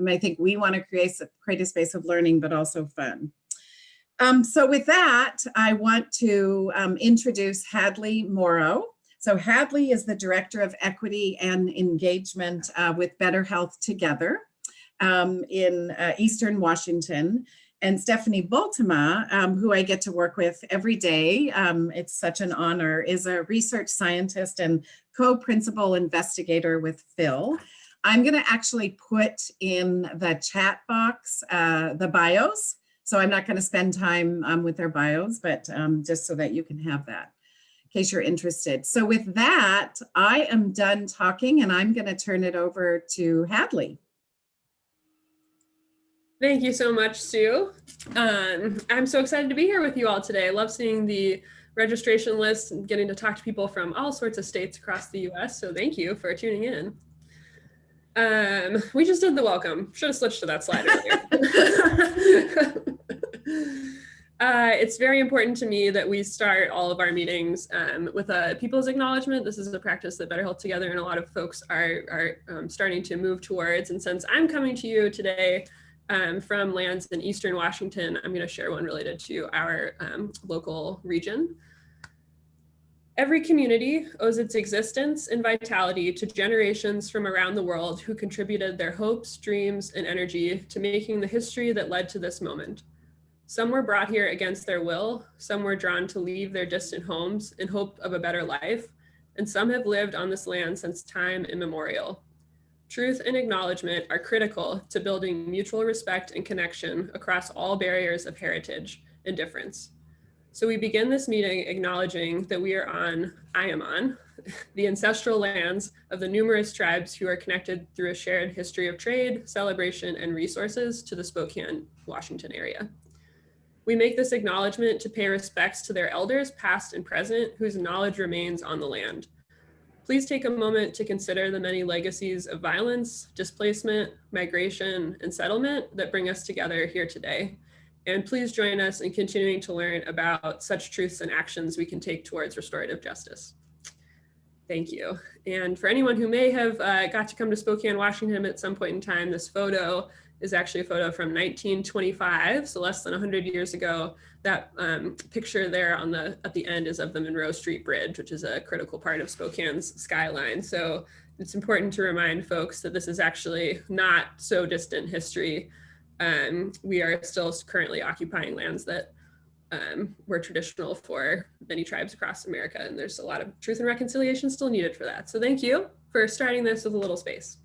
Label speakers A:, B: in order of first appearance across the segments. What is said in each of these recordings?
A: And I think we want to create a space of learning, but also fun. So with that, I want to introduce Hadley Morrow. So Hadley is the Director of Equity and Engagement with Better Health Together in Eastern Washington. And Stephanie Bultema, who I get to work with every day, it's such an honor, is a research scientist and co-principal investigator with Phil. I'm going to actually put in the chat box the bios. So I'm not going to spend time with their bios, but just so that you can have that in case you're interested. So with that, I am done talking and I'm going to turn it over to Hadley.
B: Thank you so much, Sue. I'm so excited to be here with you all today. I love seeing the registration list and getting to talk to people from all sorts of states across the US. So thank you for tuning in. We just did the welcome. Should have switched to that slide earlier. It's very important to me that we start all of our meetings with a people's acknowledgement. This is a practice that Better Health Together and a lot of folks are starting to move towards. And since I'm coming to you today from lands in Eastern Washington, I'm going to share one related to our local region. Every community owes its existence and vitality to generations from around the world who contributed their hopes, dreams, and energy to making the history that led to this moment. Some were brought here against their will, some were drawn to leave their distant homes in hope of a better life, and some have lived on this land since time immemorial. Truth and acknowledgement are critical to building mutual respect and connection across all barriers of heritage and difference. So we begin this meeting acknowledging that I am on, the ancestral lands of the numerous tribes who are connected through a shared history of trade, celebration, and resources to the Spokane, Washington area. We make this acknowledgement to pay respects to their elders, past and present, whose knowledge remains on the land. Please take a moment to consider the many legacies of violence, displacement, migration, and settlement that bring us together here today. And please join us in continuing to learn about such truths and actions we can take towards restorative justice. Thank you. And for anyone who may have got to come to Spokane, Washington at some point in time, this photo is actually a photo from 1925, so less than 100 years ago. That picture there at the end is of the Monroe Street Bridge, which is a critical part of Spokane's skyline. So it's important to remind folks that this is actually not so distant history. We are still currently occupying lands that were traditional for many tribes across America, and there's a lot of truth and reconciliation still needed for that. So thank you for starting this with a little space.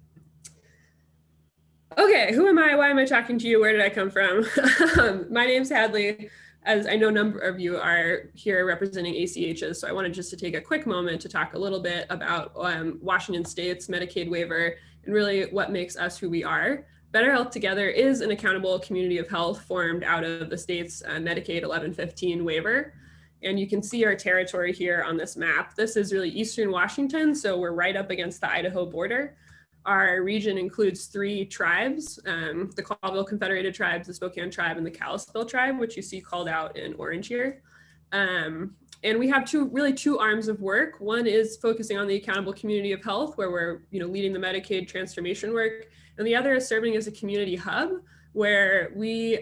B: Okay, who am I? Why am I talking to you? Where did I come from? My name's Hadley. As I know, a number of you are here representing ACHs, so I wanted just to take a quick moment to talk a little bit about Washington State's Medicaid waiver and really what makes us who we are. Better Health Together is an accountable community of health formed out of the state's Medicaid 1115 waiver. And you can see our territory here on this map. This is really Eastern Washington, so we're right up against the Idaho border. Our region includes 3 tribes, the Colville Confederated Tribes, the Spokane Tribe, and the Kalispell Tribe, which you see called out in orange here. And we have two arms of work. One is focusing on the accountable community of health, where we're leading the Medicaid transformation work. And the other is serving as a community hub, where we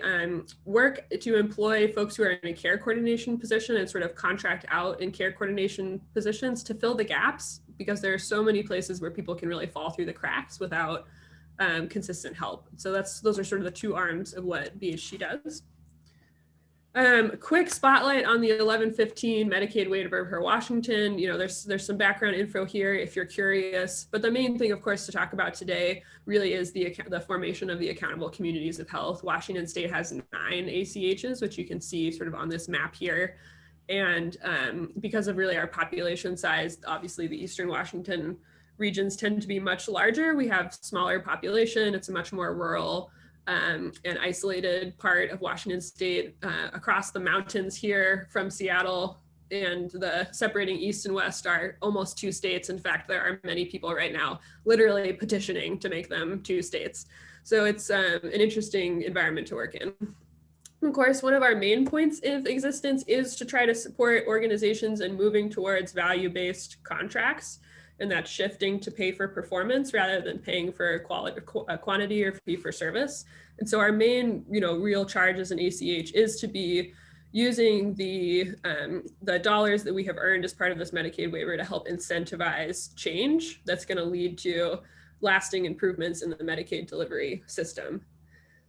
B: work to employ folks who are in a care coordination position and sort of contract out in care coordination positions to fill the gaps, because there are so many places where people can really fall through the cracks without consistent help. So those are sort of the 2 arms of what BHT does. Quick spotlight on the 1115 Medicaid waiver for Washington. There's some background info here if you're curious, but the main thing, of course, to talk about today really is the formation of the accountable communities of health. Washington State has 9 ACHs, which you can see sort of on this map here. And because of really our population size, obviously the Eastern Washington regions tend to be much larger. We have smaller population. It's a much more rural and isolated part of Washington State, across the mountains here from Seattle, and the separating east and west are almost 2 states. In fact, there are many people right now literally petitioning to make them 2 states. So it's an interesting environment to work in. Of course, one of our main points of existence is to try to support organizations in moving towards value-based contracts. and that's shifting to pay for performance rather than paying for quantity or fee for service. And so our main, real charge as an ACH is to be using the dollars that we have earned as part of this Medicaid waiver to help incentivize change that's going to lead to lasting improvements in the Medicaid delivery system.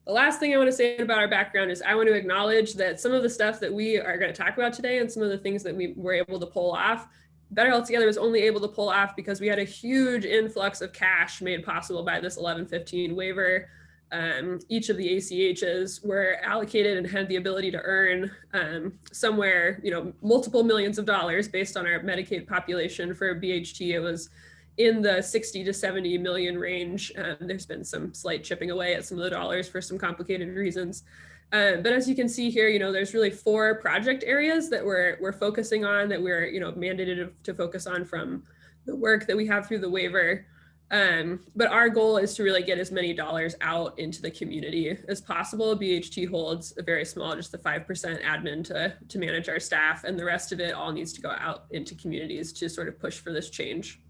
B: The last thing I want to say about our background is I want to acknowledge that some of the stuff that we are going to talk about today and some of the things that we were able to pull off, Better Health Together was only able to pull off because we had a huge influx of cash made possible by this 1115 waiver. Each of the ACHs were allocated and had the ability to earn somewhere, multiple millions of dollars based on our Medicaid population. For BHT, it was in the 60 to 70 million range. There's been some slight chipping away at some of the dollars for some complicated reasons. But as you can see here, there's really 4 project areas that we're focusing on, that we're, mandated to focus on from the work that we have through the waiver. But our goal is to really get as many dollars out into the community as possible. BHT holds a very small, just the 5% admin to manage our staff, and the rest of it all needs to go out into communities to sort of push for this change.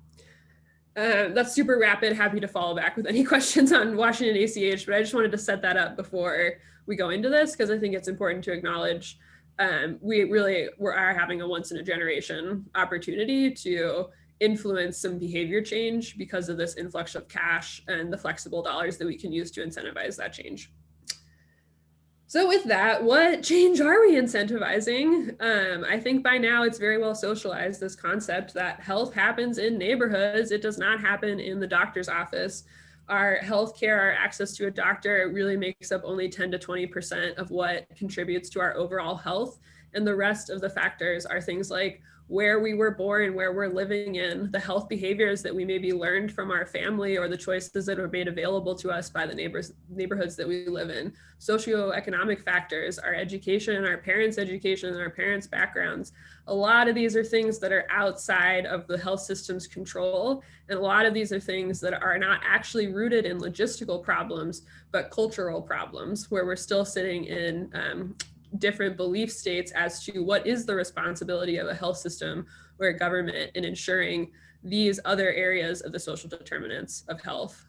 B: That's super rapid. Happy to follow back with any questions on Washington ACH, but I just wanted to set that up before we go into this, because I think it's important to acknowledge we are having a once in a generation opportunity to influence some behavior change because of this influx of cash and the flexible dollars that we can use to incentivize that change. So with that, what change are we incentivizing? I think by now it's very well socialized, this concept that health happens in neighborhoods. It does not happen in the doctor's office. Our healthcare, our access to a doctor really makes up only 10 to 20% of what contributes to our overall health. And the rest of the factors are things like where we were born, where we're living in, the health behaviors that we maybe learned from our family, or the choices that are made available to us by the neighborhoods that we live in, socioeconomic factors, our education, our parents' education, and our parents' backgrounds. A lot of these are things that are outside of the health system's control. And a lot of these are things that are not actually rooted in logistical problems, but cultural problems, where we're still sitting in different belief states as to what is the responsibility of a health system or a government in ensuring these other areas of the social determinants of health.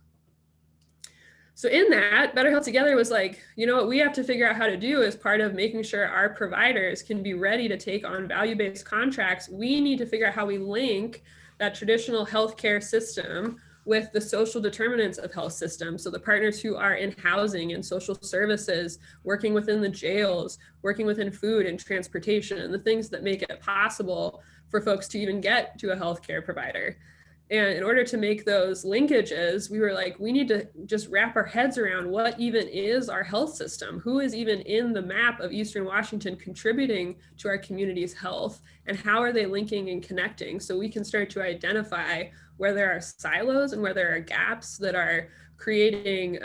B: So in that, Better Health Together was like, what we have to figure out how to do as part of making sure our providers can be ready to take on value-based contracts. We need to figure out how we link that traditional healthcare system with the social determinants of health systems. So the partners who are in housing and social services, working within the jails, working within food and transportation, and the things that make it possible for folks to even get to a healthcare provider. And in order to make those linkages, we were like, we need to just wrap our heads around what even is our health system, who is even in the map of Eastern Washington contributing to our community's health, and how are they linking and connecting, so we can start to identify where there are silos and where there are gaps that are creating,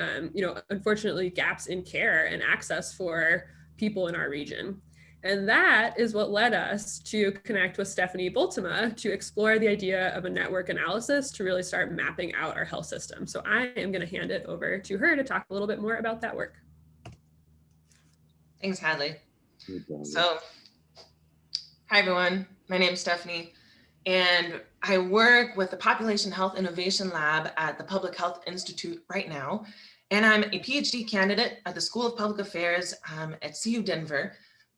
B: unfortunately, gaps in care and access for people in our region. And that is what led us to connect with Stephanie Bultema to explore the idea of a network analysis to really start mapping out our health system. So I am going to hand it over to her to talk a little bit more about that work.
C: Thanks, Hadley. So, hi everyone, my name is Stephanie, and I work with the Population Health Innovation Lab at the Public Health Institute right now. And I'm a PhD candidate at the School of Public Affairs at CU Denver.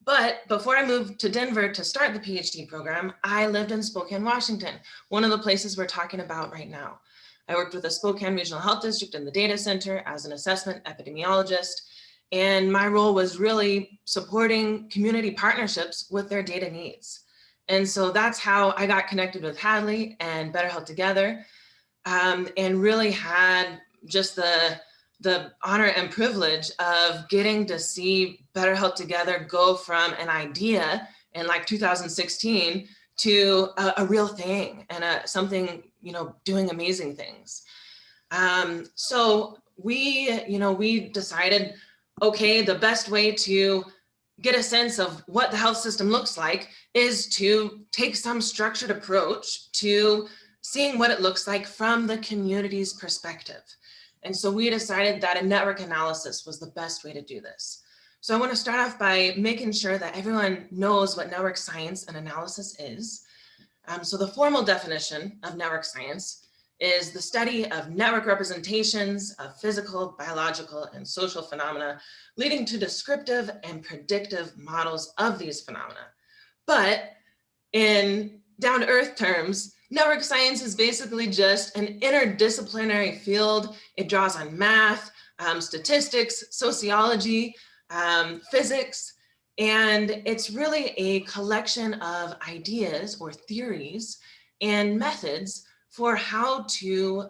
C: But before I moved to Denver to start the PhD program, I lived in Spokane, Washington, one of the places we're talking about right now. I worked with the Spokane Regional Health District in the data center as an assessment epidemiologist. And my role was really supporting community partnerships with their data needs. And so that's how I got connected with Hadley and Better Health Together, and really had just the honor and privilege of getting to see Better Health Together go from an idea in like 2016 to a real thing and something, doing amazing things. So we decided, okay, the best way to get a sense of what the health system looks like is to take some structured approach to seeing what it looks like from the community's perspective. And so we decided that a network analysis was the best way to do this. So I want to start off by making sure that everyone knows what network science and analysis is. So the formal definition of network science is the study of network representations of physical, biological, and social phenomena, leading to descriptive and predictive models of these phenomena. But in down-to-earth terms, network science is basically just an interdisciplinary field. It draws on math, statistics, sociology, physics, and it's really a collection of ideas or theories and methods for how to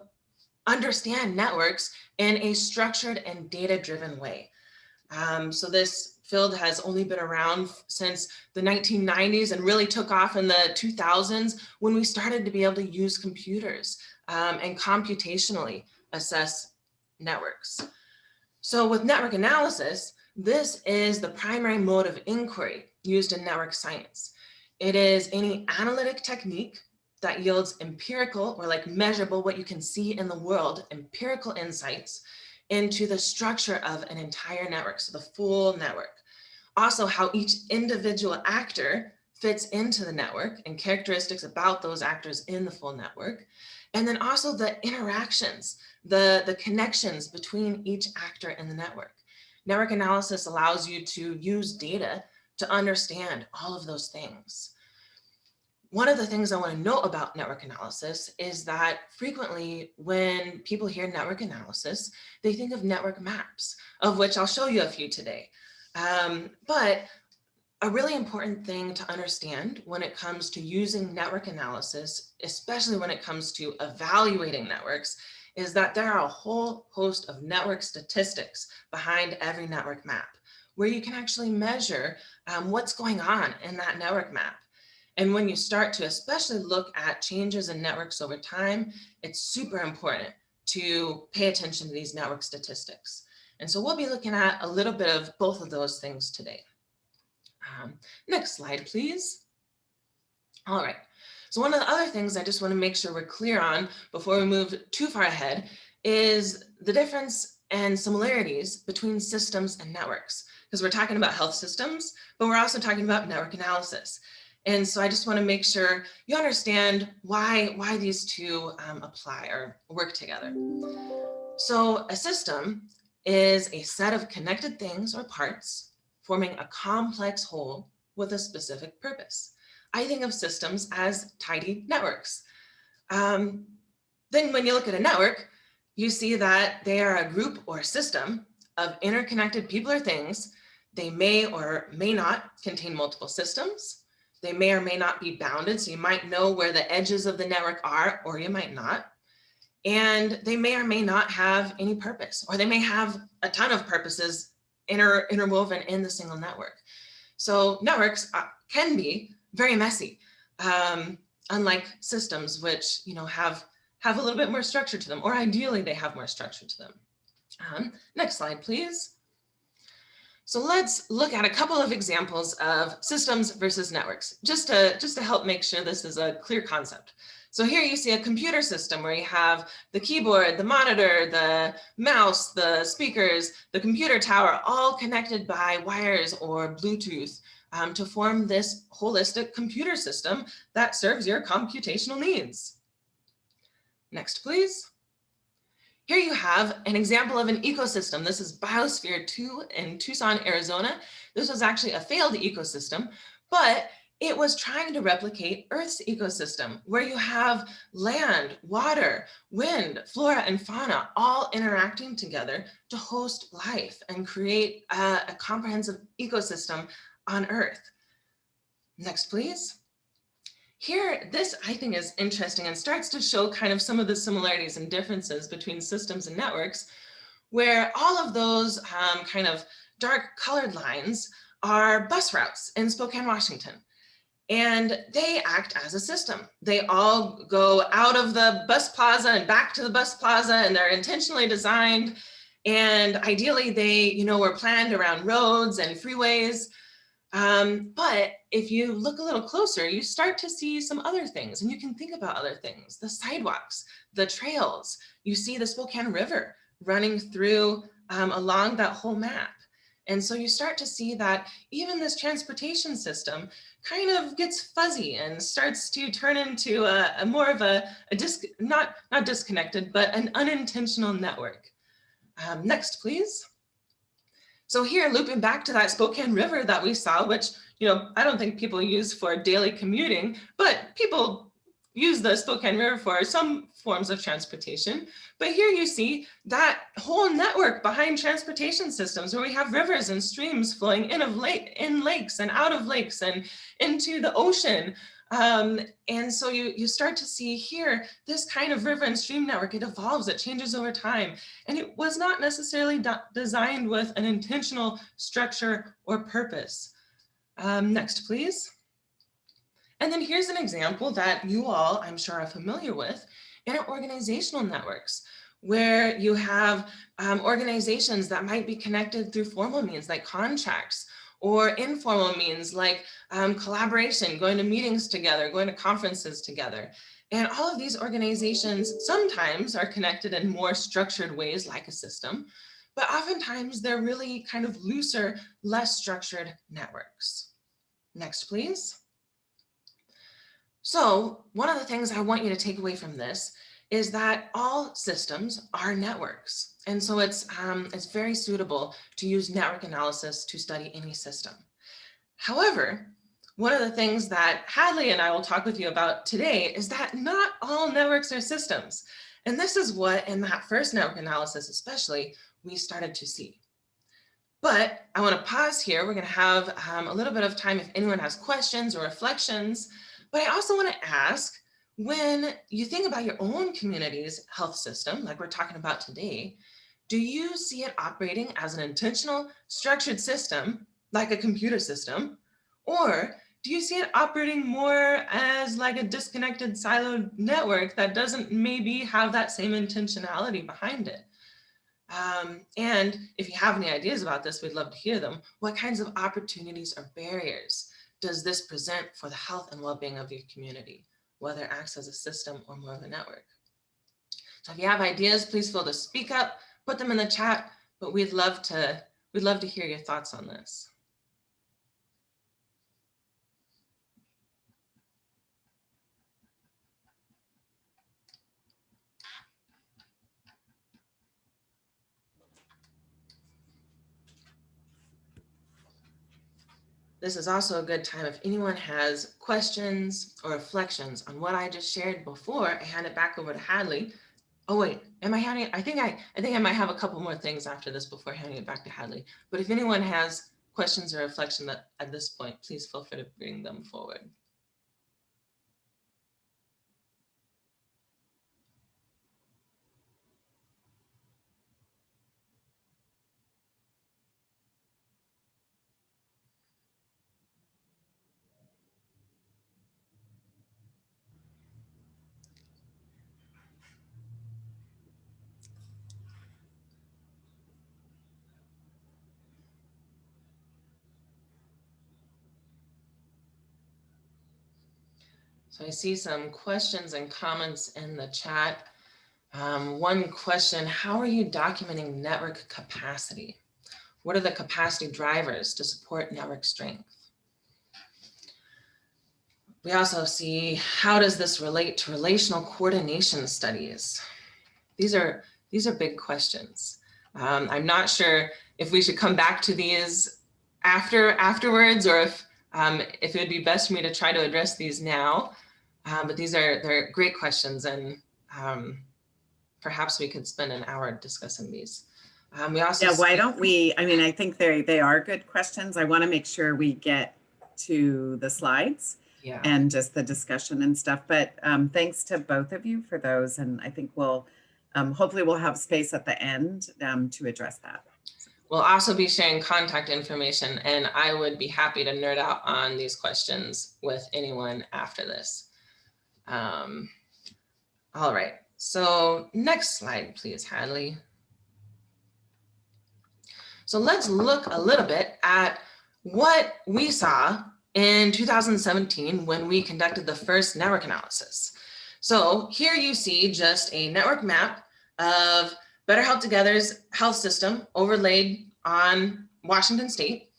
C: understand networks in a structured and data-driven way. So this field has only been around since the 1990s and really took off in the 2000s when we started to be able to use computers and computationally assess networks. So with network analysis, this is the primary mode of inquiry used in network science. It is any analytic technique that yields empirical or like measurable, what you can see in the world, empirical insights into the structure of an entire network, so the full network. Also how each individual actor fits into the network and characteristics about those actors in the full network. And then also the interactions, the connections between each actor in the network. Network analysis allows you to use data to understand all of those things. One of the things I want to note about network analysis is that frequently when people hear network analysis, they think of network maps, of which I'll show you a few today. But a really important thing to understand when it comes to using network analysis, especially when it comes to evaluating networks, is that there are a whole host of network statistics behind every network map, where you can actually measure what's going on in that network map. And when you start to especially look at changes in networks over time, it's super important to pay attention to these network statistics. And so we'll be looking at a little bit of both of those things today. Next slide, please. All right. So one of the other things I just want to make sure we're clear on before we move too far ahead is the difference and similarities between systems and networks, because we're talking about health systems, but we're also talking about network analysis. And so I just want to make sure you understand why these two apply or work together. So a system is a set of connected things or parts forming a complex whole with a specific purpose. I think of systems as tidy networks. Then when you look at a network, you see that they are a group or system of interconnected people or things. They may or may not contain multiple systems. They may or may not be bounded, so you might know where the edges of the network are, or you might not. And they may or may not have any purpose, or they may have a ton of purposes interwoven in the single network. So networks can be very messy, unlike systems, which have a little bit more structure to them, or ideally they have more structure to them. Next slide, please. So let's look at a couple of examples of systems versus networks, just to help make sure this is a clear concept. So here you see a computer system where you have the keyboard, the monitor, the mouse, the speakers, the computer tower, all connected by wires or Bluetooth to form this holistic computer system that serves your computational needs. Next, please. Here you have an example of an ecosystem. This is Biosphere 2 in Tucson, Arizona. This was actually a failed ecosystem, but it was trying to replicate Earth's ecosystem, where you have land, water, wind, flora, and fauna all interacting together to host life and create a comprehensive ecosystem on Earth. Next, please. Here, this I think is interesting and starts to show kind of some of the similarities and differences between systems and networks, where all of those kind of dark colored lines are bus routes in Spokane, Washington. And they act as a system. They all go out of the bus plaza and back to the bus plaza, and they're intentionally designed. And ideally they, were planned around roads and freeways. But if you look a little closer, you start to see some other things, and you can think about other things, the sidewalks, the trails. You see the Spokane River running through along that whole map. And so you start to see that even this transportation system kind of gets fuzzy and starts to turn into a more of not disconnected, but an unintentional network. Next, please. So here, looping back to that Spokane River that we saw, which, I don't think people use for daily commuting, but people use the Spokane River for some forms of transportation. But here you see that whole network behind transportation systems where we have rivers and streams flowing in lakes and out of lakes and into the ocean. And so you start to see here, this kind of river and stream network, it evolves, it changes over time. And it was not necessarily designed with an intentional structure or purpose. Next, please. And then here's an example that you all, I'm sure, are familiar with in organizational networks, where you have organizations that might be connected through formal means like contracts, or informal means like collaboration, going to meetings together, going to conferences together. And all of these organizations sometimes are connected in more structured ways like a system, but oftentimes they're really kind of looser, less structured networks. Next, please. So one of the things I want you to take away from this is that all systems are networks. And so it's very suitable to use network analysis to study any system. However, one of the things that Hadley and I will talk with you about today is that not all networks are systems. And this is what, in that first network analysis especially, we started to see. But I want to pause here. We're going to have a little bit of time if anyone has questions or reflections. But I also want to ask, when you think about your own community's health system, like we're talking about today, do you see it operating as an intentional, structured system, like a computer system? Or do you see it operating more as like a disconnected, siloed network that doesn't maybe have that same intentionality behind it? And if you have any ideas about this, we'd love to hear them. What kinds of opportunities or barriers does this present for the health and well-being of your community, whether it acts as a system or more of a network? So if you have ideas, please feel to speak up, put them in the chat, but we'd love to hear your thoughts on this. This is also a good time if anyone has questions or reflections on what I just shared before I hand it back over to Hadley. Oh wait, am I handing it? I think I might have a couple more things after this before handing it back to Hadley. But if anyone has questions or reflection at this point, please feel free to bring them forward. So I see some questions and comments in the chat. One question, how are you documenting network capacity? What are the capacity drivers to support network strength? We also see, how does this relate to relational coordination studies? These are big questions. I'm not sure if we should come back to these afterwards, or if it would be best for me to try to address these now. But they're great questions, and perhaps we could spend an hour discussing these. We also
A: why don't we, I think they are good questions. I want to make sure we get to the slides and just the discussion and stuff. But thanks to both of you for those. And I think we'll, hopefully we'll have space at the end to address that.
C: We'll also be sharing contact information, and I would be happy to nerd out on these questions with anyone after this. All right, so next slide, please, Hadley. So let's look a little bit at what we saw in 2017 when we conducted the first network analysis. So here you see just a network map of Better Health Together's health system overlaid on Washington State.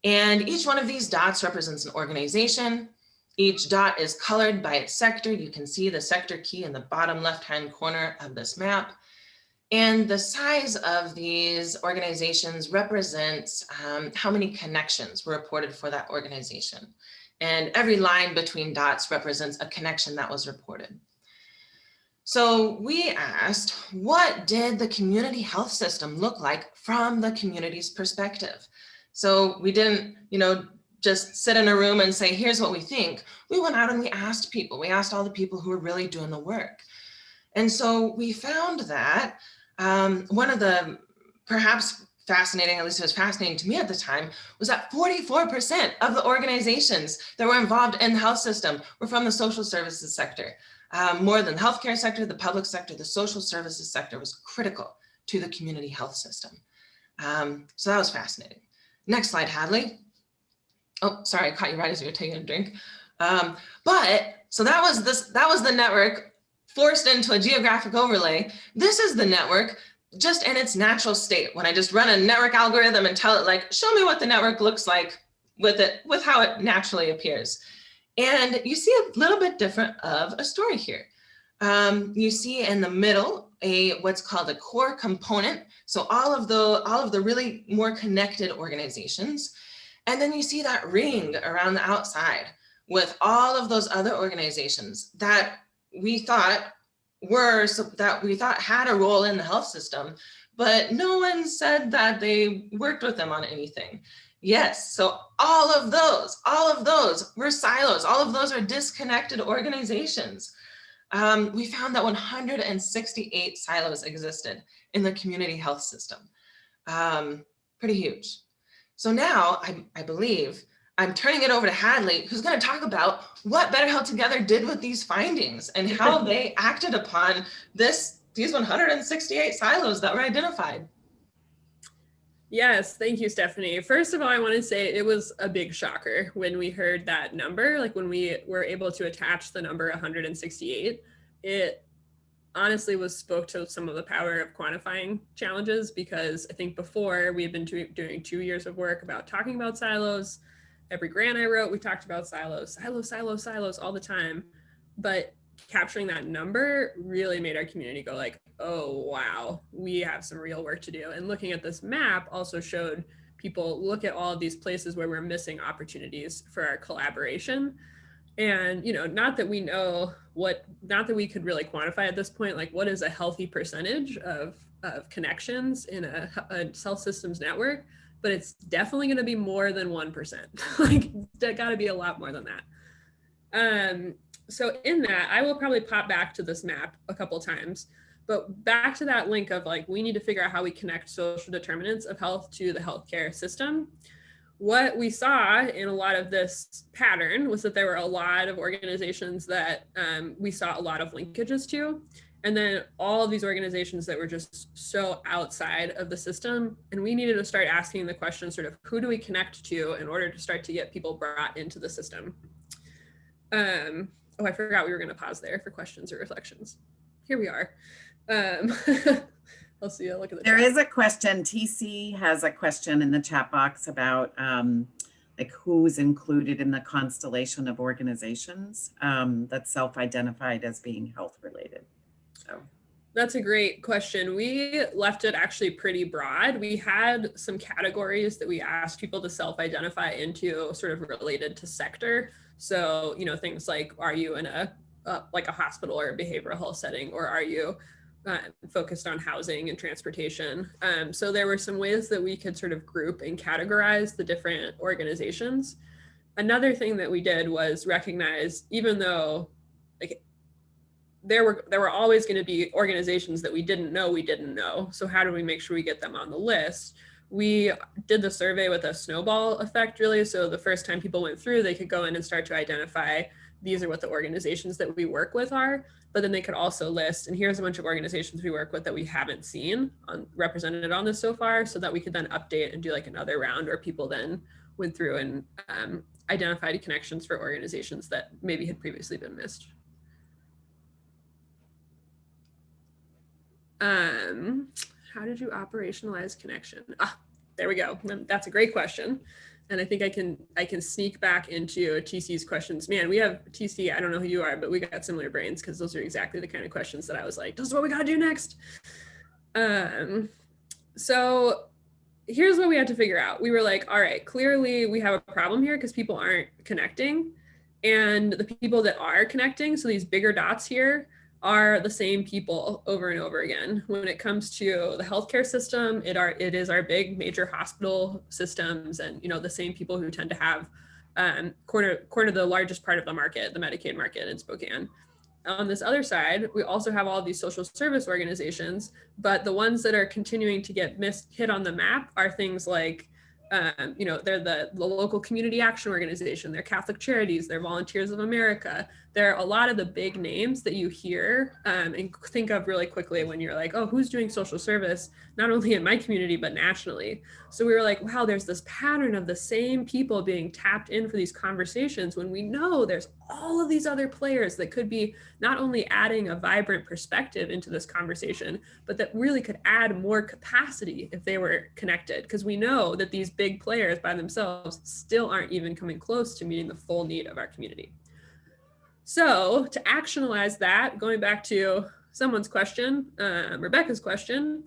C: And each one of these dots represents an organization. Each dot is colored by its sector. You can see the sector key in the bottom left-hand corner of this map. And the size of these organizations represents how many connections were reported for that organization. And every line between dots represents a connection that was reported. So we asked, what did the community health system look like from the community's perspective? So we didn't, just sit in a room and say, here's what we think. We went out and we asked people. We asked all the people who were really doing the work. And so we found that one of the perhaps fascinating, at least it was fascinating to me at the time, was that 44% of the organizations that were involved in the health system were from the social services sector. More than the healthcare sector, the public sector, the social services sector was critical to the community health system. So that was fascinating. Next slide, Hadley. Oh, sorry, I caught you right as you were taking a drink. So that was the network forced into a geographic overlay. This is the network just in its natural state. When I just run a network algorithm and tell it, like, show me what the network looks like with how it naturally appears. And you see a little bit different of a story here. You see in the middle what's called a core component. So all of the really more connected organizations. And then you see that ring around the outside with all of those other organizations that we thought had a role in the health system, but no one said that they worked with them on anything. Yes, so all of those were silos. All of those are disconnected organizations. We found that 168 silos existed in the community health system. Pretty huge. So now I believe I'm turning it over to Hadley, who's going to talk about what Better Health Together did with these findings and how they acted upon these 168 silos that were identified.
B: Yes, thank you, Stephanie. First of all, I want to say it was a big shocker when we heard that number, like when we were able to attach the number 168. It honestly spoke to some of the power of quantifying challenges, because I think before we had been doing 2 years of work about talking about silos. Every grant I wrote, we talked about silos all the time. But capturing that number really made our community go like, oh, wow, we have some real work to do. And looking at this map also showed people look at all of these places where we're missing opportunities for our collaboration. And, not that we could really quantify at this point, like what is a healthy percentage of connections in a health systems network, but it's definitely going to be more than 1%. Like it's got to be a lot more than that. So in that, I will probably pop back to this map a couple times, but back to that link of like, we need to figure out how we connect social determinants of health to the healthcare system. What we saw in a lot of this pattern was that there were a lot of organizations that we saw a lot of linkages to, and then all of these organizations that were just so outside of the system. And we needed to start asking the question, sort of, who do we connect to in order to start to get people brought into the system? Oh, I forgot we were going to pause there for questions or reflections. Here we are. I'll see you. Look at the
A: There
B: chat.
A: is a question. TC has a question in the chat box about like who's included in the constellation of organizations that's self-identified as being health related. So
B: that's a great question. We left it actually pretty broad. We had some categories that we asked people to self-identify into, sort of related to sector. So, things like, are you in a hospital or a behavioral health setting, or are you focused on housing and transportation? So there were some ways that we could sort of group and categorize the different organizations. Another thing that we did was recognize, even though like there were always going to be organizations that we didn't know. So how do we make sure we get them on the list? We did the survey with a snowball effect, really. So the first time people went through, they could go in and start to identify, these are what the organizations that we work with are, but then they could also list, and here's a bunch of organizations we work with that we haven't seen represented on this so far, so that we could then update and do like another round where people then went through and identified connections for organizations that maybe had previously been missed. How did you operationalize connection? there we go. That's a great question. And I think I can sneak back into TC's questions. Man, we have TC, I don't know who you are, but we got similar brains because those are exactly the kind of questions that I was like, this is what we got to do next. So here's what we had to figure out. We were like, all right, clearly we have a problem here because people aren't connecting. And the people that are connecting, so these bigger dots here, are the same people over and over again. When it comes to the healthcare system, it is our big major hospital systems, and the same people who tend to have corner the largest part of the market, the Medicaid market in Spokane. On this other side, we also have all these social service organizations, but the ones that are continuing to get hit on the map are things like they're the local community action organization, they're Catholic Charities, they're Volunteers of America. There are a lot of the big names that you hear and think of really quickly when you're like, oh, who's doing social service, not only in my community, but nationally. So we were like, wow, there's this pattern of the same people being tapped in for these conversations when we know there's all of these other players that could be not only adding a vibrant perspective into this conversation, but that really could add more capacity if they were connected. Because we know that these big players by themselves still aren't even coming close to meeting the full need of our community. So to actionalize that, going back to someone's question, Rebecca's question,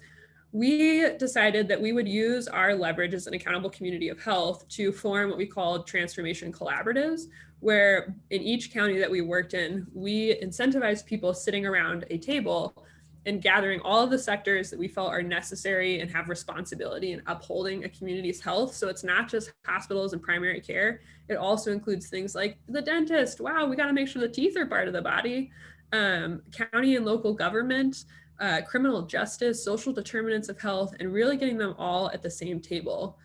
B: we decided that we would use our leverage as an accountable community of health to form what we called transformation collaboratives, where in each county that we worked in, we incentivized people sitting around a table and gathering all of the sectors that we felt are necessary and have responsibility in upholding a community's health. So it's not just hospitals and primary care. It also includes things like the dentist. Wow, we got to make sure the teeth are part of the body. County and local government, criminal justice, social determinants of health, and really getting them all at the same table.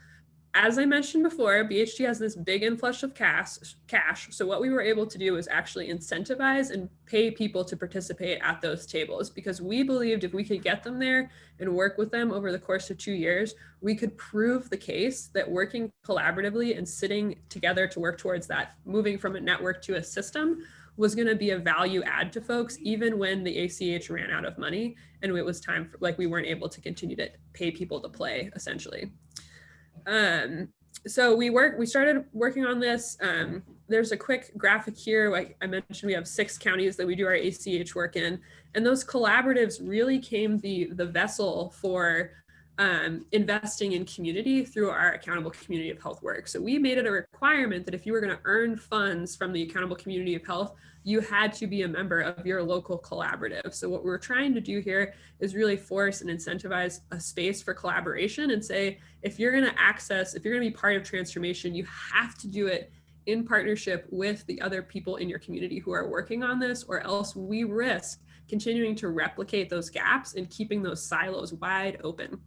B: As I mentioned before, BHG has this big influx of cash. So what we were able to do is actually incentivize and pay people to participate at those tables, because we believed if we could get them there and work with them over the course of 2 years, we could prove the case that working collaboratively and sitting together to work towards that, moving from a network to a system, was going to be a value add to folks, even when the ACH ran out of money and it was time for, like, we weren't able to continue to pay people to play, essentially. So we started working on this. There's a quick graphic here. Like I mentioned, we have 6 counties that we do our ACH work in, and those collaboratives really came the vessel for investing in community through our accountable community of health work. So we made it a requirement that if you were going to earn funds from the accountable community of health, you had to be a member of your local collaborative. So what we're trying to do here is really force and incentivize a space for collaboration and say, if you're going to be part of transformation, you have to do it in partnership with the other people in your community who are working on this, or else we risk continuing to replicate those gaps and keeping those silos wide open.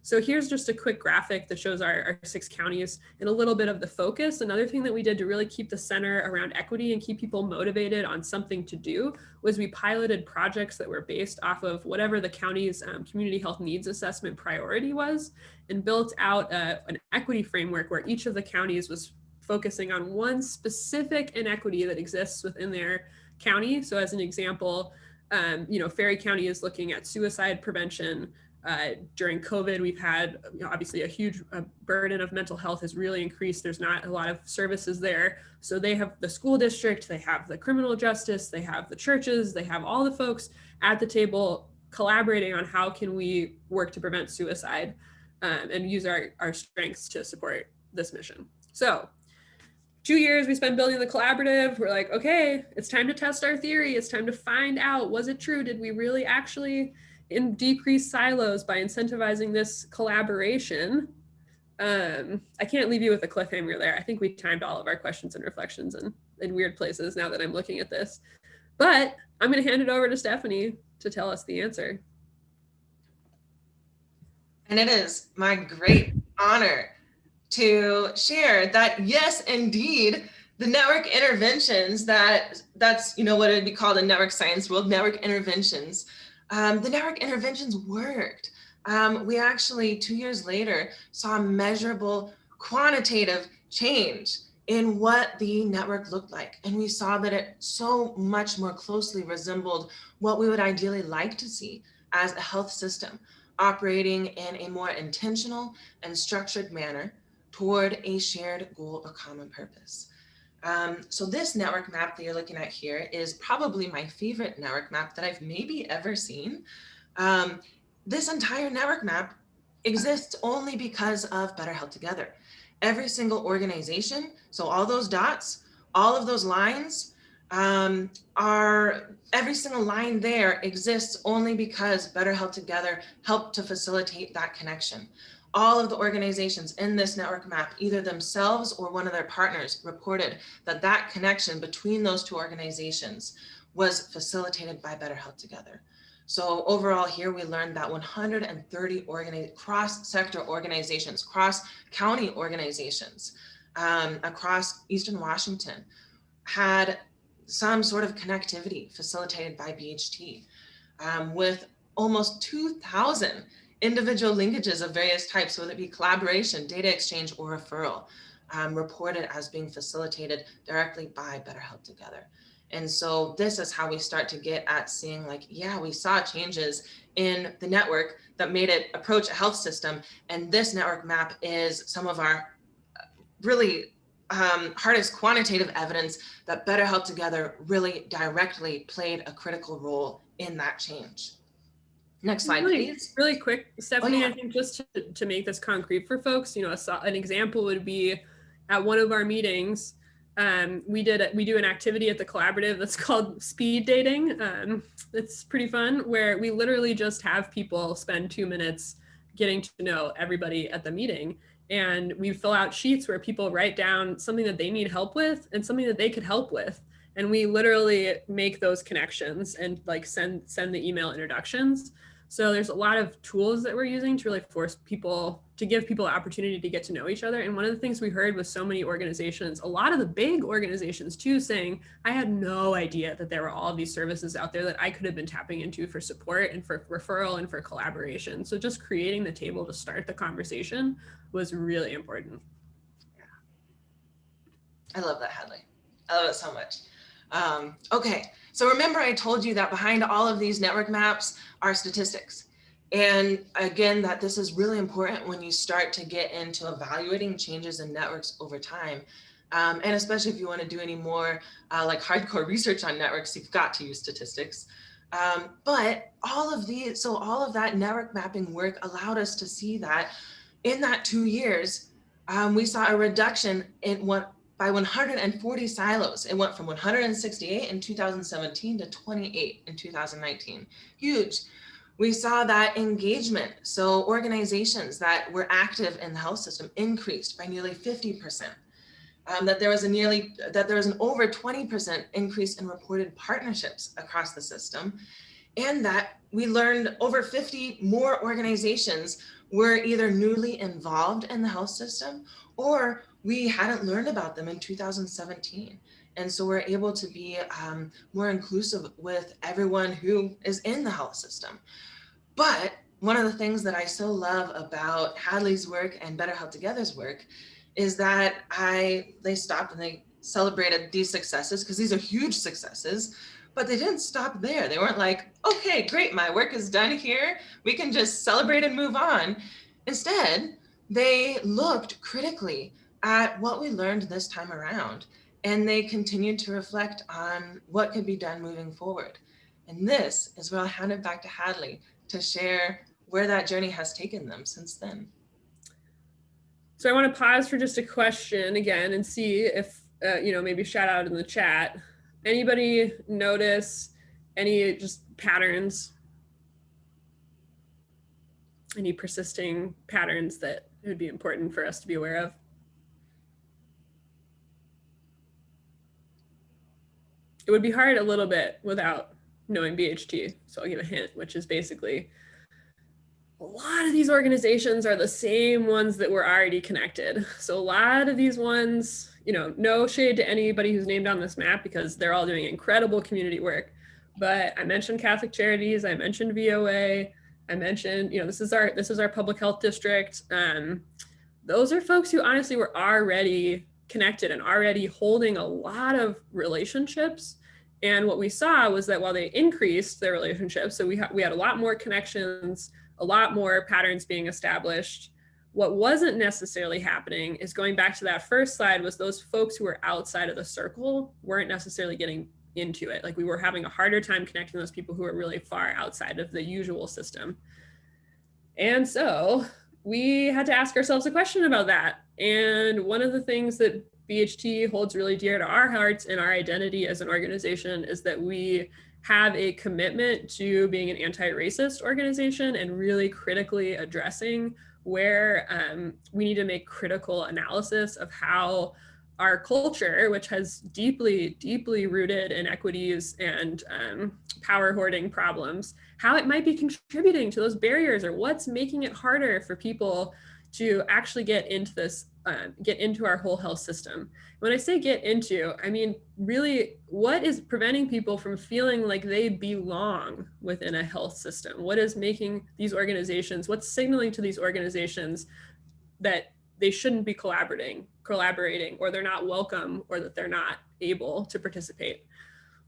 B: So here's just a quick graphic that shows our 6 counties and a little bit of the focus. Another thing that we did to really keep the center around equity and keep people motivated on something to do was we piloted projects that were based off of whatever the county's community health needs assessment priority was, and built out an equity framework where each of the counties was focusing on one specific inequity that exists within their county. So as an example, Ferry County is looking at suicide prevention. During COVID, we've had obviously a huge burden of mental health has really increased. There's not a lot of services there. So they have the school district, they have the criminal justice, they have the churches, they have all the folks at the table collaborating on how can we work to prevent suicide and use our strengths to support this mission. So 2 years we spent building the collaborative. We're like, okay, it's time to test our theory. It's time to find out, was it true? Did we really actually decrease silos by incentivizing this collaboration? I can't leave you with a cliffhanger there. I think we timed all of our questions and reflections in weird places now that I'm looking at this. But I'm going to hand it over to Stephanie to tell us the answer.
C: And it is my great honor to share that, yes, indeed, the network interventions that's what it would be called in network science world, network interventions. The network interventions worked. We actually, 2 years later, saw measurable quantitative change in what the network looked like. And we saw that it so much more closely resembled what we would ideally like to see as a health system. operating in a more intentional and structured manner toward a shared goal or common purpose. So this network map that you're looking at here is probably my favorite network map that I've maybe ever seen. This entire network map exists only because of Better Health Together. Every single organization, so all those dots, all of those lines every single line there exists only because Better Health Together helped to facilitate that connection. All of the organizations in this network map, either themselves or one of their partners, reported that that connection between those two organizations was facilitated by Better Health Together. So overall here, we learned that 130 cross-sector organizations, cross-county organizations across Eastern Washington had some sort of connectivity facilitated by BHT, with almost 2,000 individual linkages of various types, whether it be collaboration, data exchange, or referral, reported as being facilitated directly by Better Health Together. And so this is how we start to get at seeing like, yeah, we saw changes in the network that made it approach a health system. And this network map is some of our really hardest quantitative evidence that Better Health Together really directly played a critical role in that change. Next slide, please.
B: Really quick, Stephanie,
C: Oh, yeah.
B: I think just to make this concrete for folks, you know, an example would be at one of our meetings, we do an activity at the collaborative that's called speed dating. It's pretty fun, where we literally just have people spend 2 minutes getting to know everybody at the meeting. And we fill out sheets where people write down something that they need help with and something that they could help with. And we literally make those connections and like send the email introductions. So there's a lot of tools that we're using to really force people, to give people the opportunity to get to know each other. And one of the things we heard with so many organizations, a lot of the big organizations too, saying, I had no idea that there were all of these services out there that I could have been tapping into for support and for referral and for collaboration. So just creating the table to start the conversation was really important.
C: Yeah. I love that, Hadley. I love it so much. Okay, so remember I told you that behind all of these network maps are statistics. And again, that this is really important when you start to get into evaluating changes in networks over time. And especially if you want to do any more like hardcore research on networks, you've got to use statistics. But all of that network mapping work allowed us to see that in that 2 years, we saw a reduction by 140 silos. It went from 168 in 2017 to 28 in 2019. Huge. We saw that engagement, so organizations that were active in the health system increased by nearly 50%. That there was an over 20% increase in reported partnerships across the system, and that we learned over 50 more organizations were either newly involved in the health system or we hadn't learned about them in 2017. And so we're able to be more inclusive with everyone who is in the health system. But one of the things that I so love about Hadley's work and Better Health Together's work is that they stopped and they celebrated these successes, because these are huge successes, but they didn't stop there. They weren't like, okay, great, my work is done here, we can just celebrate and move on. Instead, they looked critically at what we learned this time around, and they continued to reflect on what could be done moving forward. And this is where I'll hand it back to Hadley to share where that journey has taken them since then.
B: So I want to pause for just a question again and see if, maybe shout out in the chat. Anybody notice any just patterns? Any persisting patterns that would be important for us to be aware of? It would be hard a little bit without knowing BHT. So I'll give a hint, which is basically a lot of these organizations are the same ones that were already connected. So a lot of these ones, no shade to anybody who's named on this map because they're all doing incredible community work. But I mentioned Catholic Charities, I mentioned VOA, I mentioned, this is our public health district. Those are folks who honestly were already connected and already holding a lot of relationships. And what we saw was that while they increased their relationships, so we had a lot more connections, a lot more patterns being established. What wasn't necessarily happening is, going back to that first slide, was those folks who were outside of the circle weren't necessarily getting into it. Like, we were having a harder time connecting those people who are really far outside of the usual system. And so we had to ask ourselves a question about that. And one of the things that BHT holds really dear to our hearts and our identity as an organization is that we have a commitment to being an anti-racist organization and really critically addressing where we need to make critical analysis of how our culture, which has deeply, deeply rooted inequities and power hoarding problems, how it might be contributing to those barriers, or what's making it harder for people to actually get into this, get into our whole health system. When I say get into, I mean, really, what is preventing people from feeling like they belong within a health system? What is making these organizations, what's signaling to these organizations that they shouldn't be collaborating, or they're not welcome, or that they're not able to participate?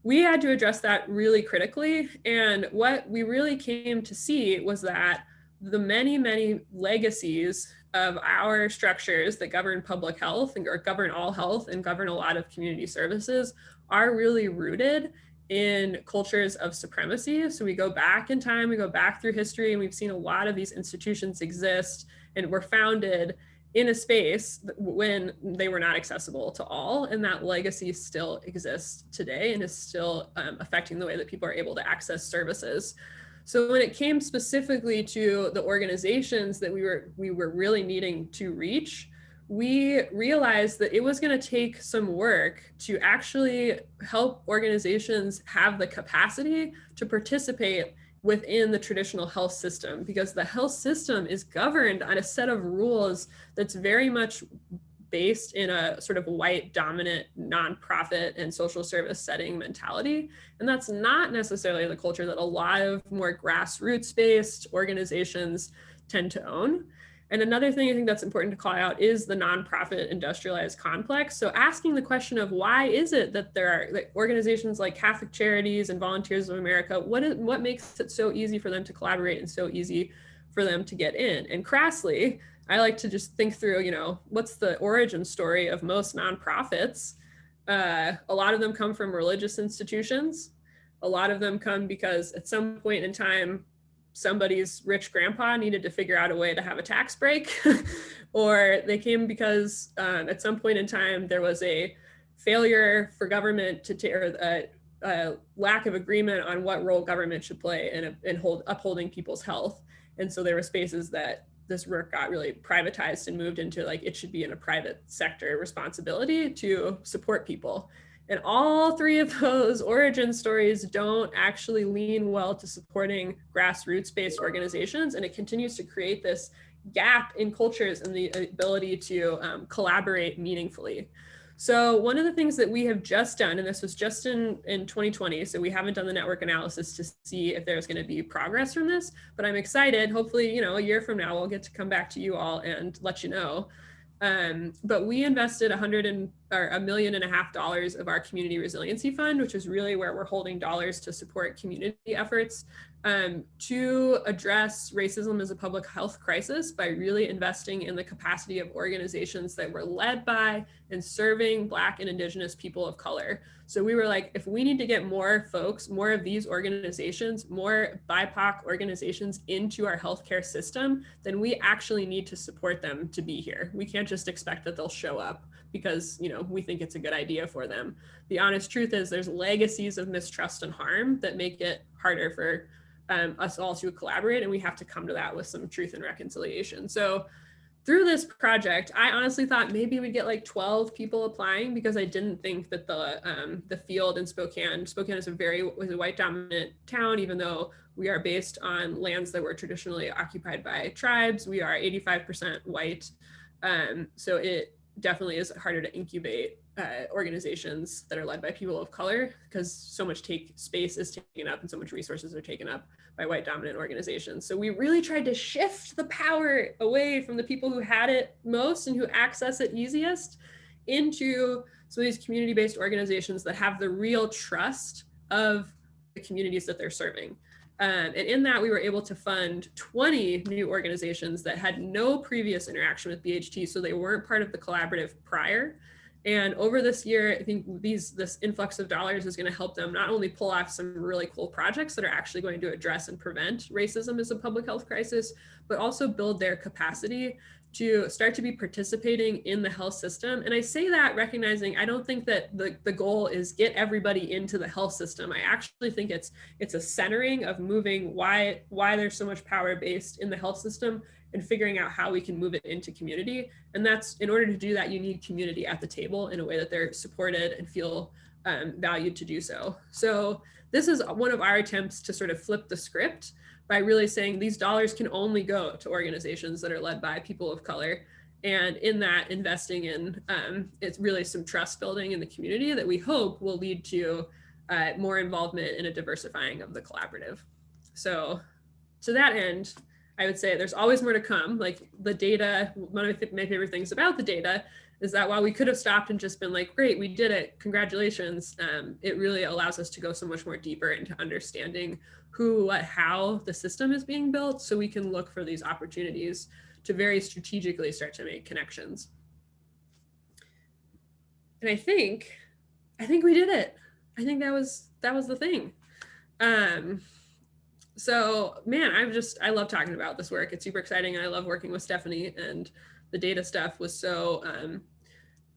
B: We had to address that really critically. And what we really came to see was that the many, many legacies of our structures that govern public health and or govern all health and govern a lot of community services are really rooted in cultures of supremacy. So we go back in time, we go back through history, and we've seen a lot of these institutions exist and were founded in a space when they were not accessible to all. And that legacy still exists today and is still affecting the way that people are able to access services. So when it came specifically to the organizations that we were really needing to reach, we realized that it was going to take some work to actually help organizations have the capacity to participate within the traditional health system, because the health system is governed on a set of rules that's very much based in a sort of white dominant nonprofit and social service setting mentality. And that's not necessarily the culture that a lot of more grassroots based organizations tend to own. And another thing I think that's important to call out is the nonprofit industrialized complex. So asking the question of why is it that there are organizations like Catholic Charities and Volunteers of America, what makes it so easy for them to collaborate and so easy for them to get in? And crassly, I like to just think through, you know, what's the origin story of most nonprofits? A lot of them come from religious institutions. A lot of them come because at some point in time, somebody's rich grandpa needed to figure out a way to have a tax break, or they came because at some point in time, there was a failure for government to or a lack of agreement on what role government should play in upholding people's health. And so there were spaces that this work got really privatized and moved into, like, it should be in a private sector responsibility to support people. And all three of those origin stories don't actually lean well to supporting grassroots-based organizations, and it continues to create this gap in cultures and the ability to collaborate meaningfully. So one of the things that we have just done, and this was just in 2020, so we haven't done the network analysis to see if there's going to be progress from this, but I'm excited. Hopefully, you know, a year from now, we'll get to come back to you all and let you know. But we invested $1.5 million of our community resiliency fund, which is really where we're holding dollars to support community efforts to address racism as a public health crisis by really investing in the capacity of organizations that were led by and serving Black and Indigenous people of color. So we were like, if we need to get more folks, more of these organizations, more BIPOC organizations into our healthcare system, then we actually need to support them to be here. We can't just expect that they'll show up because, you know, we think it's a good idea for them. The honest truth is there's legacies of mistrust and harm that make it harder for us all to collaborate, and we have to come to that with some truth and reconciliation. So through this project, I honestly thought maybe we'd get like 12 people applying, because I didn't think that the field in Spokane is was a white dominant town, even though we are based on lands that were traditionally occupied by tribes. We are 85% white. So it definitely is harder to incubate organizations that are led by people of color, because so much space is taken up and so much resources are taken up by white dominant organizations. So we really tried to shift the power away from the people who had it most and who access it easiest into some of these community-based organizations that have the real trust of the communities that they're serving. And in that, we were able to fund 20 new organizations that had no previous interaction with BHT, so they weren't part of the collaborative prior. And over this year, I think this influx of dollars is going to help them not only pull off some really cool projects that are actually going to address and prevent racism as a public health crisis, but also build their capacity to start to be participating in the health system. And I say that recognizing I don't think that the goal is get everybody into the health system. I actually think it's a centering of moving why there's so much power based in the health system and figuring out how we can move it into community. And that's, in order to do that, you need community at the table in a way that they're supported and feel valued to do so. So this is one of our attempts to sort of flip the script by really saying these dollars can only go to organizations that are led by people of color. And in that, investing in it's really some trust building in the community that we hope will lead to more involvement in a diversifying of the collaborative. So to that end, I would say there's always more to come. Like the data, one of my favorite things about the data is that while we could have stopped and just been like, great, we did it, congratulations, it really allows us to go so much more deeper into understanding who, what, how the system is being built, so we can look for these opportunities to very strategically start to make connections. And I think we did it. I think that was the thing. So man, I love talking about this work. It's super exciting. I love working with Stephanie, and the data stuff was so,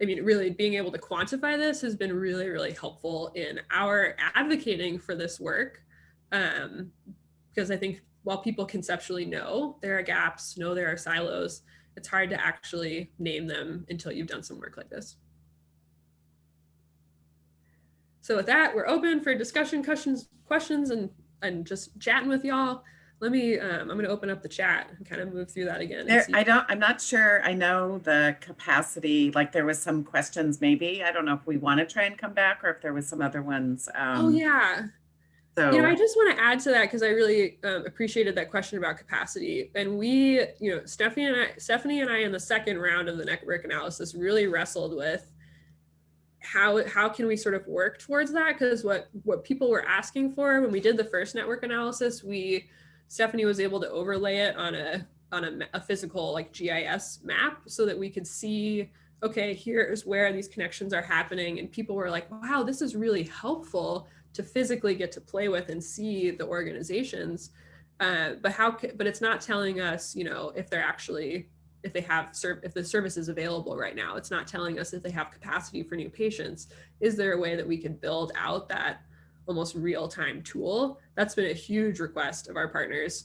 B: I mean, really being able to quantify this has been really, really helpful in our advocating for this work. Because I think while people conceptually know there are gaps, know there are silos, it's hard to actually name them until you've done some work like this. So with that, we're open for discussion, questions, and just chatting with y'all. Let me, I'm going to open up the chat and kind of move through that again.
A: I'm not sure. I know the capacity, like there was some questions maybe. I don't know if we want to try and come back or if there was some other ones.
B: Oh yeah. So, I just want to add to that because I really appreciated that question about capacity. And we, Stephanie and I in the second round of the network analysis really wrestled with how can we sort of work towards that? Because what people were asking for when we did the first network analysis, Stephanie was able to overlay it on a physical like GIS map so that we could see, okay, here's where these connections are happening. And people were like, wow, this is really helpful to physically get to play with and see the organizations. But it's not telling us, if they're actually, if the service is available right now. It's not telling us if they have capacity for new patients. Is there a way that we could build out that almost real-time tool? That's been a huge request of our partners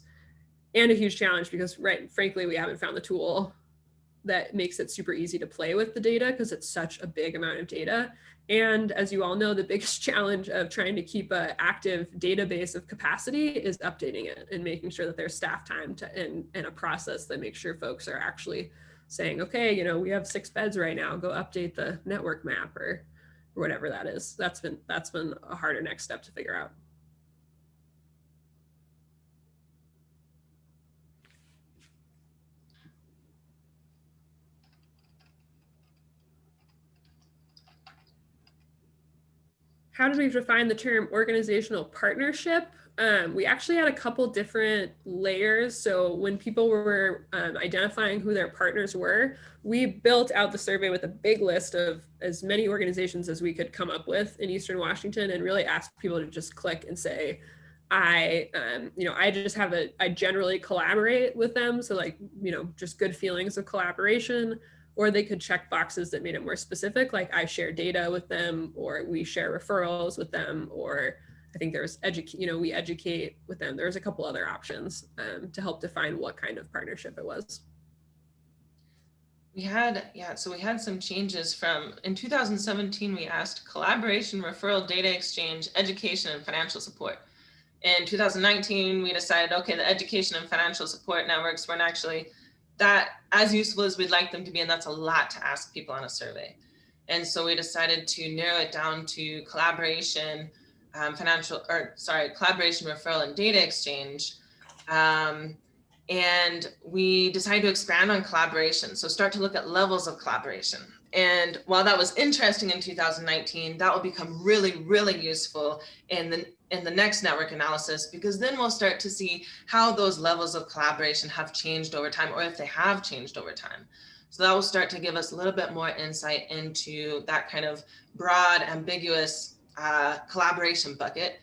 B: and a huge challenge because, frankly, we haven't found the tool that makes it super easy to play with the data because it's such a big amount of data. And as you all know, the biggest challenge of trying to keep an active database of capacity is updating it and making sure that there's staff time and a process that makes sure folks are actually saying, okay, we have 6 beds right now, go update the network map or whatever that is. That's been a harder next step to figure out. How did we define the term organizational partnership? We actually had a couple different layers. So when people were identifying who their partners were, we built out the survey with a big list of as many organizations as we could come up with in Eastern Washington and really asked people to just click and say, I generally collaborate with them. So just good feelings of collaboration. Or they could check boxes that made it more specific, like I share data with them, or we share referrals with them, or I think there's we educate with them. There's a couple other options to help define what kind of partnership it was.
C: We had some changes from, in 2017, we asked collaboration, referral, data exchange, education, and financial support. In 2019, we decided, okay, the education and financial support networks weren't actually that as useful as we'd like them to be, and that's a lot to ask people on a survey. And so we decided to narrow it down to collaboration, collaboration, referral, and data exchange. And we decided to expand on collaboration. So start to look at levels of collaboration. And while that was interesting in 2019, that will become really, really useful in in the next network analysis, because then we'll start to see how those levels of collaboration have changed over time, or if they have changed over time. So that will start to give us a little bit more insight into that kind of broad, ambiguous collaboration bucket.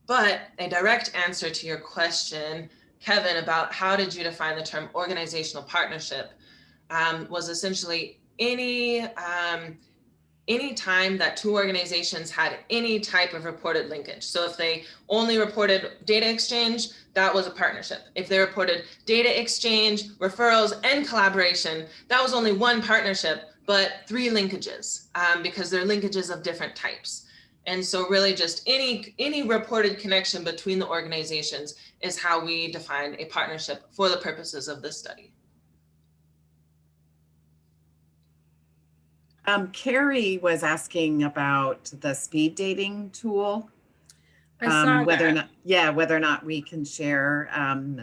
C: But a direct answer to your question, Kevin, about how did you define the term organizational partnership, was essentially any time that two organizations had any type of reported linkage. So if they only reported data exchange, that was a partnership. If they reported data exchange, referrals, and collaboration, that was only one partnership, but three linkages, because they're linkages of different types. And so really just any reported connection between the organizations is how we define a partnership for the purposes of this study.
A: Carrie was asking about the speed dating tool.
B: I saw
A: whether
B: that.
A: whether or not we can share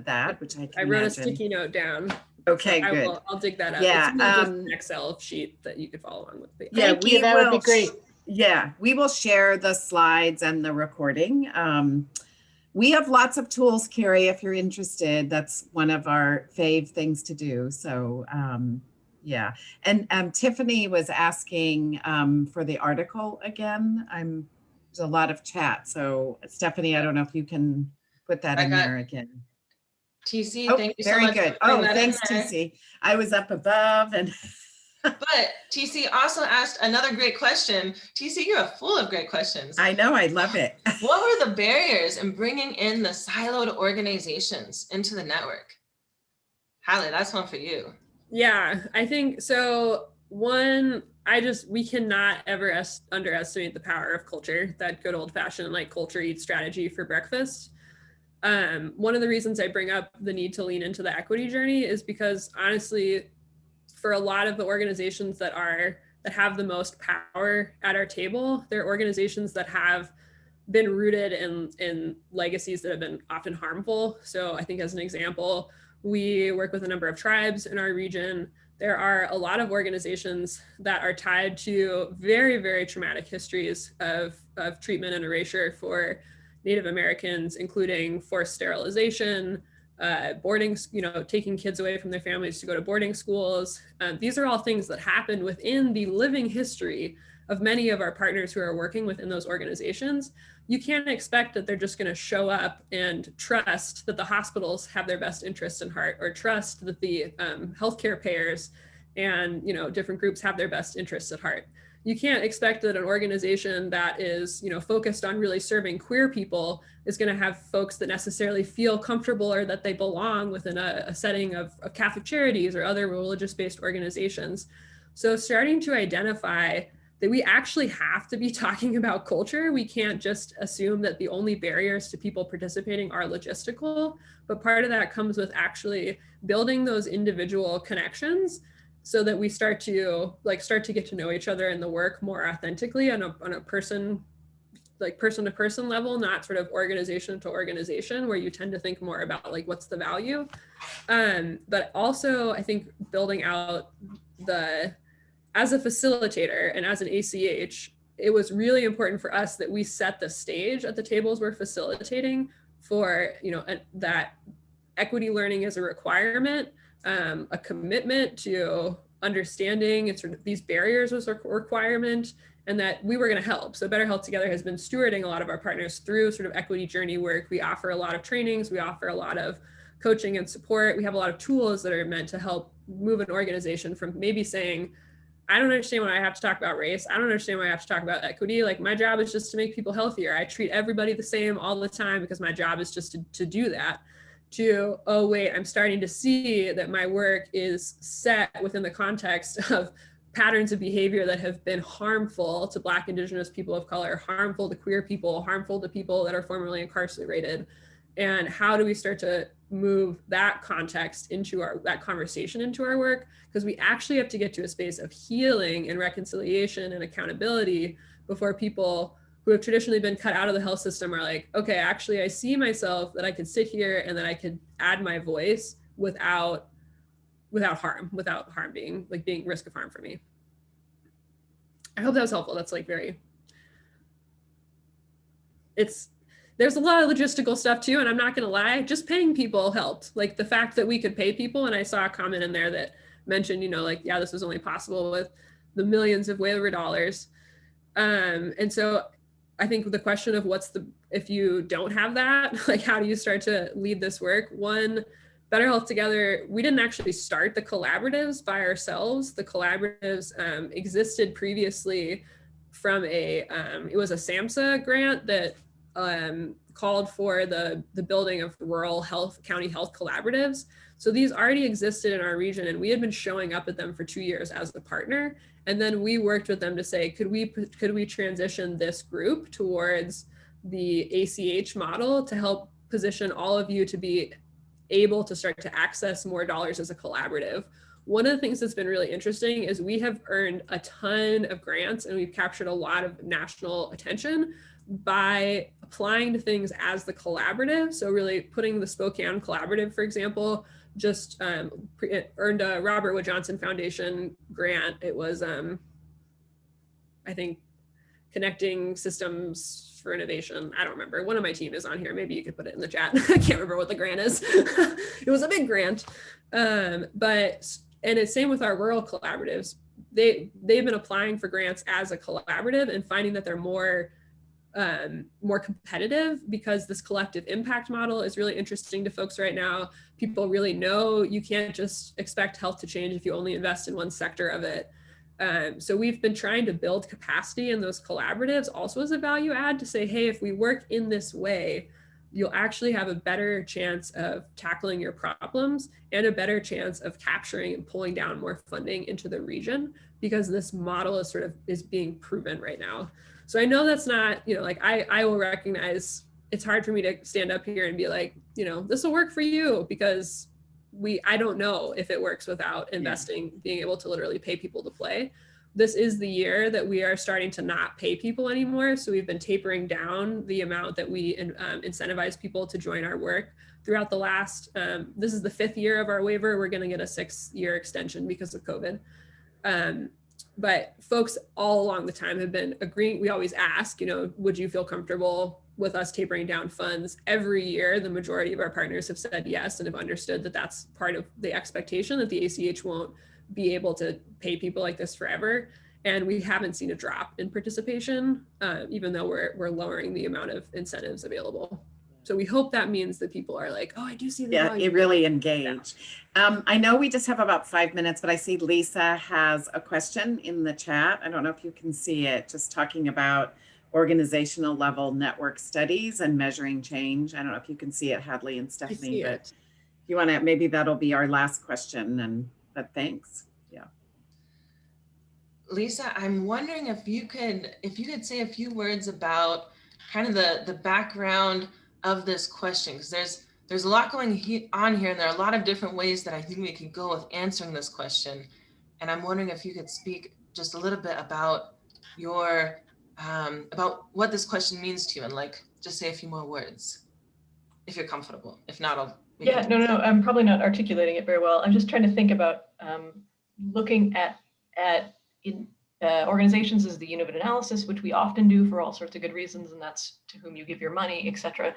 A: that, which I
B: wrote
A: imagine.
B: a sticky note down.
A: Okay,
B: so
A: good.
B: I'll dig that up.
A: Yeah,
B: it's really just an Excel sheet that you could follow along with. But
A: yeah,
D: Thank you. That would be great.
A: Yeah, we will share the slides and the recording. We have lots of tools, Carrie, if you're interested. That's one of our fave things to do. So yeah, and Tiffany was asking for the article again. There's a lot of chat. So Stephanie, I don't know if you can put that in there again.
C: TC,
A: Oh,
C: thank you so
A: very
C: much.
A: good. Oh, thanks, TC. I was up above and.
C: But TC also asked another great question. TC, you're full of great questions.
A: I know, I love it.
C: What were the barriers in bringing in the siloed organizations into the network? Hadley, that's one for you.
B: Yeah, I think so. One, we cannot ever underestimate the power of culture, that good old fashioned like culture eats strategy for breakfast. One of the reasons I bring up the need to lean into the equity journey is because honestly, for a lot of the organizations that have the most power at our table, they're organizations that have been rooted in legacies that have been often harmful. So I think as an example, we work with a number of tribes in our region. There are a lot of organizations that are tied to very, very traumatic histories of treatment and erasure for Native Americans, including forced sterilization, boarding, taking kids away from their families to go to boarding schools. These are all things that happened within the living history of many of our partners who are working within those organizations. You can't expect that they're just going to show up and trust that the hospitals have their best interests in heart, or trust that the healthcare payers and different groups have their best interests at heart. You can't expect that an organization that is focused on really serving queer people is going to have folks that necessarily feel comfortable or that they belong within a setting of Catholic Charities or other religious-based organizations. So starting to identify that we actually have to be talking about culture. We can't just assume that the only barriers to people participating are logistical, but part of that comes with actually building those individual connections so that we start to get to know each other in the work more authentically on a person to person level, not sort of organization to organization, where you tend to think more about like what's the value. But also I think building out as a facilitator and as an ACH, it was really important for us that we set the stage at the tables we're facilitating for, that equity learning is a requirement, a commitment to understanding and sort of these barriers was a requirement, and that we were going to help. So Better Health Together has been stewarding a lot of our partners through sort of equity journey work. We offer a lot of trainings, we offer a lot of coaching and support. We have a lot of tools that are meant to help move an organization from maybe saying, I don't understand why I have to talk about race. I don't understand why I have to talk about equity. Like my job is just to make people healthier. I treat everybody the same all the time because my job is just to do that. To, oh wait, I'm starting to see that my work is set within the context of patterns of behavior that have been harmful to Black, Indigenous people of color, harmful to queer people, harmful to people that are formerly incarcerated. And how do we start to move that context into that conversation into our work? Because we actually have to get to a space of healing and reconciliation and accountability before people who have traditionally been cut out of the health system are like, okay, actually I see myself that I could sit here and that I could add my voice without harm being risk of harm for me. I hope that was helpful. That's like there's a lot of logistical stuff too. And I'm not going to lie, just paying people helped. Like the fact that we could pay people. And I saw a comment in there that mentioned, you know, like, yeah, this was only possible with the millions of waiver dollars. And so I think the question of if you don't have that, like, how do you start to lead this work? One, Better Health Together, we didn't actually start the collaboratives by ourselves. The collaboratives existed previously from it was a SAMHSA grant that called for the building of rural county health collaboratives. So these already existed in our region, and we had been showing up at them for 2 years as a partner. And then we worked with them to say, could we transition this group towards the ACH model to help position all of you to be able to start to access more dollars as a collaborative. One of the things that's been really interesting is we have earned a ton of grants and we've captured a lot of national attention by applying to things as the collaborative. So really putting the Spokane Collaborative, for example, just earned a Robert Wood Johnson Foundation grant. It was, I think, Connecting Systems for Innovation. I don't remember. One of my team is on here. Maybe you could put it in the chat. I can't remember what the grant is. It was a big grant. And it's same with our rural collaboratives. They've been applying for grants as a collaborative and finding that they're more competitive because this collective impact model is really interesting to folks right now. People really know you can't just expect health to change if you only invest in one sector of it. So we've been trying to build capacity in those collaboratives also as a value add to say, hey, if we work in this way, you'll actually have a better chance of tackling your problems and a better chance of capturing and pulling down more funding into the region because this model is being proven right now. So I know that's not, like I will recognize it's hard for me to stand up here and be like, this will work for you because I don't know if it works without investing, being able to literally pay people to play. This is the year that we are starting to not pay people anymore. So we've been tapering down the amount that we incentivize people to join our work throughout the last, this is the 5th year of our waiver. We're going to get a 6-year extension because of COVID. But folks all along the time have been agreeing. We always ask, would you feel comfortable with us tapering down funds? Every year, the majority of our partners have said yes and have understood that that's part of the expectation that the ACH won't be able to pay people like this forever. And we haven't seen a drop in participation, even though we're lowering the amount of incentives available. So we hope that means that people are like, oh, I do see the value.
A: Yeah, really engaged. Yeah. I know we just have about 5 minutes, but I see Lisa has a question in the chat. I don't know if you can see it, just talking about organizational level network studies and measuring change. I don't know if you can see it, Hadley and Stephanie, but if you want to, maybe that'll be our last question, but thanks. Yeah.
C: Lisa, I'm wondering if you could say a few words about kind of the background of this question, because there's a lot going on here and there are a lot of different ways that I think we could go with answering this question. And I'm wondering if you could speak just a little bit about about what this question means to you and just say a few more words, if you're comfortable. If not,
D: No, I'm probably not articulating it very well. I'm just trying to think about looking at organizations as the unit of analysis, which we often do for all sorts of good reasons, and that's to whom you give your money, etc.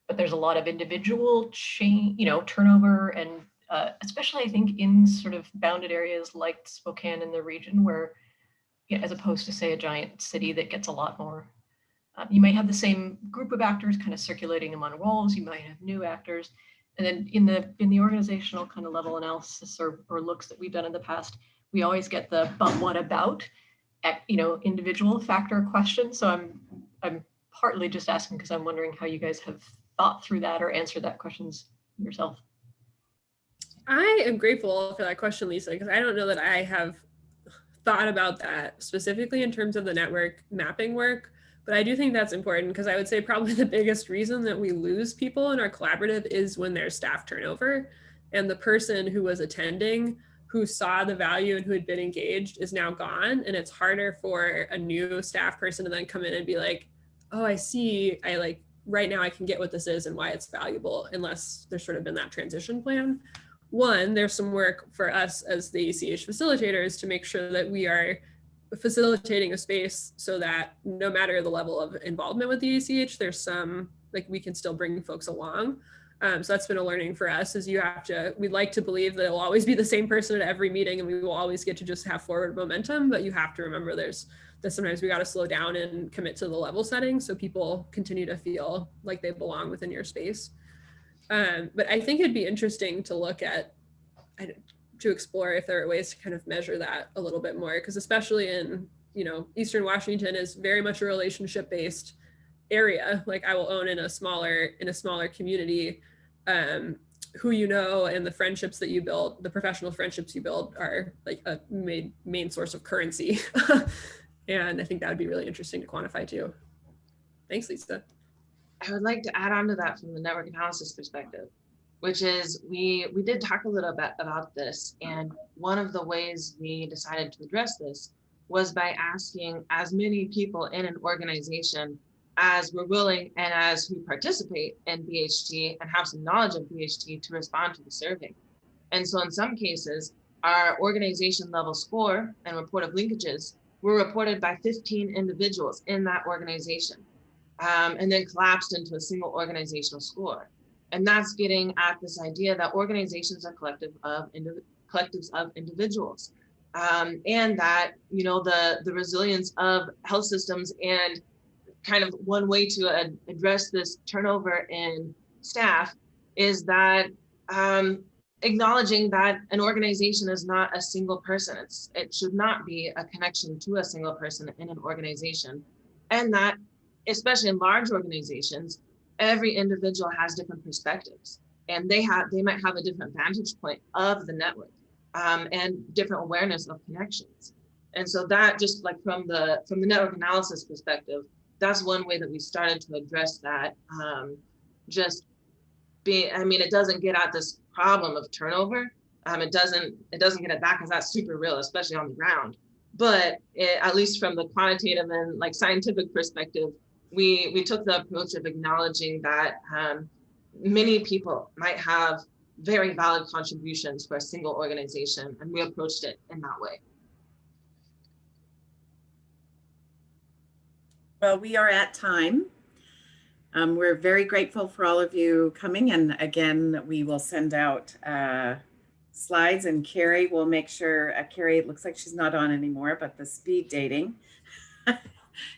D: But there's a lot of individual turnover, and especially I think in sort of bounded areas like Spokane in the region, where as opposed to say a giant city that gets a lot more, you might have the same group of actors kind of circulating among roles. You might have new actors, and then in the organizational kind of level analysis or looks that we've done in the past, we always get the but what about individual factor question. So I'm partly just asking because I'm wondering how you guys have thought through that or answered that questions yourself.
B: I am grateful for that question, Lisa, because I don't know that I have thought about that specifically in terms of the network mapping work, but I do think that's important because I would say probably the biggest reason that we lose people in our collaborative is when there's staff turnover, and the person who was attending, who saw the value and who had been engaged, is now gone. And it's harder for a new staff person to then come in and be like, oh, I see, right now I can get what this is and why it's valuable, unless there's sort of been that transition plan. One, there's some work for us as the ACH facilitators to make sure that we are facilitating a space so that no matter the level of involvement with the ACH, there's some like we can still bring folks along. So that's been a learning for us, is we'd like to believe that it'll always be the same person at every meeting and we will always get to just have forward momentum, but you have to remember that sometimes we got to slow down and commit to the level setting so people continue to feel like they belong within your space. But I think it'd be interesting to look at, to explore if there are ways to kind of measure that a little bit more, because especially in, Eastern Washington is very much a relationship-based area. Like I will own in a smaller community, who and the friendships that you build, the professional friendships you build, are like a main source of currency. And I think that would be really interesting to quantify too. Thanks, Lisa.
C: I would like to add on to that from the network analysis perspective, which is we did talk a little bit about this. And one of the ways we decided to address this was by asking as many people in an organization as were willing and as who participate in BHT and have some knowledge of BHT to respond to the survey. And so in some cases, our organization level score and report of linkages were reported by 15 individuals in that organization, and then collapsed into a single organizational score. And that's getting at this idea that organizations are collectives of individuals, and that the resilience of health systems, and kind of one way to address this turnover in staff is that acknowledging that an organization is not a single person. It should not be a connection to a single person in an organization, and that especially in large organizations, every individual has different perspectives, and they might have a different vantage point of the network, and different awareness of connections. And so that, just like from the network analysis perspective, that's one way that we started to address that. It doesn't get at this problem of turnover. It doesn't get at that, because that's super real, especially on the ground. But at least from the quantitative and like scientific perspective, we took the approach of acknowledging that many people might have very valid contributions for a single organization, and we approached it in that way.
A: Well, we are at time. We're very grateful for all of you coming. And again, we will send out slides, and Carrie will make sure, Carrie, it looks like she's not on anymore, but the speed dating,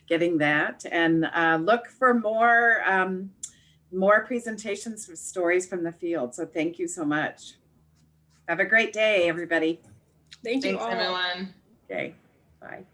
A: getting that. And look for more presentations with stories from the field. So thank you so much. Have a great day, everybody.
B: Thanks,
C: everyone.
A: Okay, bye.